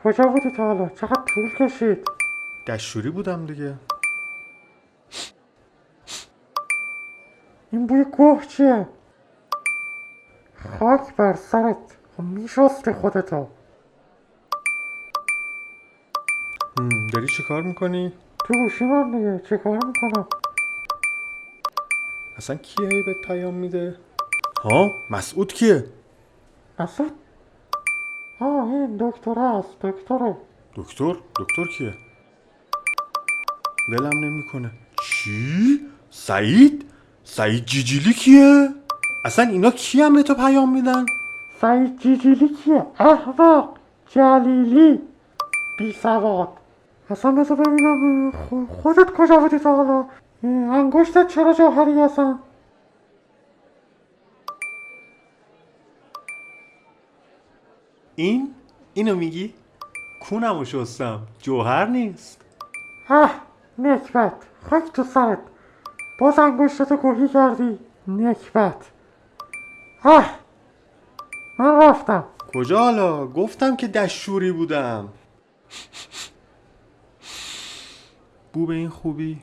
کجا بودی تا حالا؟ چقدر طول کشید؟ دشوری بودم دیگه. این بوی گوه چیه؟ خاک بر سرت، خب میشستی خودتو. داری چی کار میکنی؟ تو گوشی من دیگه، چه کار میکنم؟ اصلا کیه هی بهت پیام میده؟ ها مسعود کیه؟ مسعود؟ این دکتره هست، دکتره. دکتر کیه؟ ولم نمیکنه. چی؟ سعید جیجیلی کیه؟ اصلا اینا کیه به تو پیام میدن؟ سعید جیجیلی کیه؟ احمق جلیلی بی سواد. اصلا بذار ببینم خودت کجا بودی تا حالا؟ انگشتت چرا جوهری اصلا؟ اینو میگی؟ کونمو شستم، جوهر نیست. نکبت، خاک تو سرت، باز انگشتتو گوهی کردی. نکبت. من رفتم. کجا حالا؟ گفتم که دشوری بودم. بو به این خوبی؟